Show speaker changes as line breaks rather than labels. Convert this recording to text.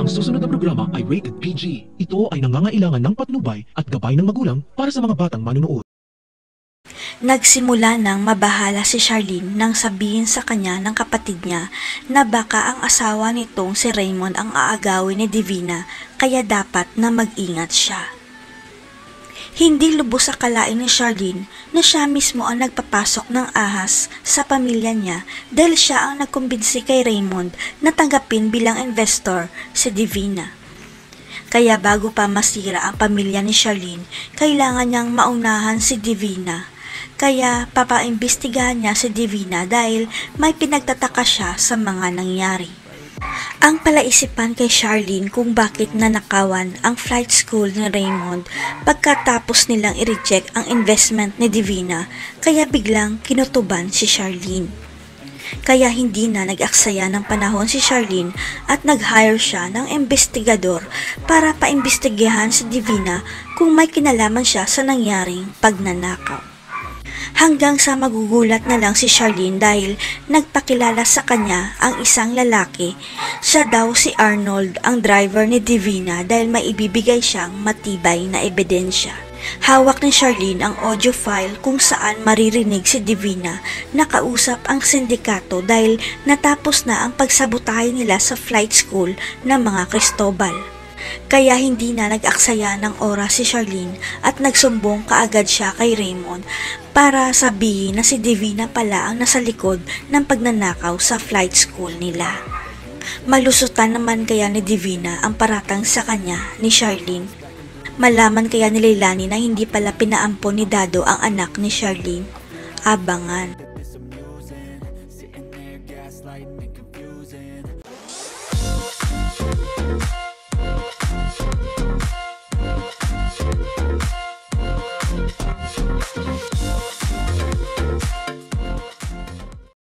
Ang susunod na programa ay rated PG. Ito ay nangangailangan ng patnubay at gabay ng magulang para sa mga batang manunood.
Nagsimula nang mabahala si Charlene nang sabihin sa kanya ng kapatid niya na baka ang asawa nitong si Raymond ang aagawin ni Divina kaya dapat na mag-ingat siya. Hindi lubos akalain ni Charlene na siya mismo ang nagpapasok ng ahas sa pamilya niya dahil siya ang nagkumbinsi kay Raymond na tanggapin bilang investor si Divina. Kaya bago pa masira ang pamilya ni Charlene, kailangan niyang maunahan si Divina. Kaya papaimbestigahan niya si Divina dahil may pinagtataka siya sa mga nangyari. Ang palaisipan kay Charlene kung bakit nanakawan ang flight school ni Raymond pagkatapos nilang i-reject ang investment ni Divina kaya biglang kinutuban si Charlene. Kaya hindi na nag-aksaya ng panahon si Charlene at nag-hire siya ng investigador para paimbestigahan si Divina kung may kinalaman siya sa nangyaring pagnanakaw. Hanggang sa magugulat na lang si Charlene dahil nagpakilala sa kanya ang isang lalaki. Siya daw si Arnold, ang driver ni Divina dahil may ibibigay siyang matibay na ebidensya. Hawak ni Charlene ang audio file kung saan maririnig si Divina na kausap ang sindikato dahil natapos na ang pagsabotahe nila sa flight school ng mga Cristobal. Kaya hindi na nag-aksaya ng oras si Charlene at nagsumbong kaagad siya kay Raymond para sabihin na si Divina pala ang nasa likod ng pagnanakaw sa flight school nila. Malusutan naman kaya ni Divina ang paratang sa kanya ni Charlene. Malaman kaya ni Leilani na hindi pala pinaampon ni Dado ang anak ni Charlene. Abangan.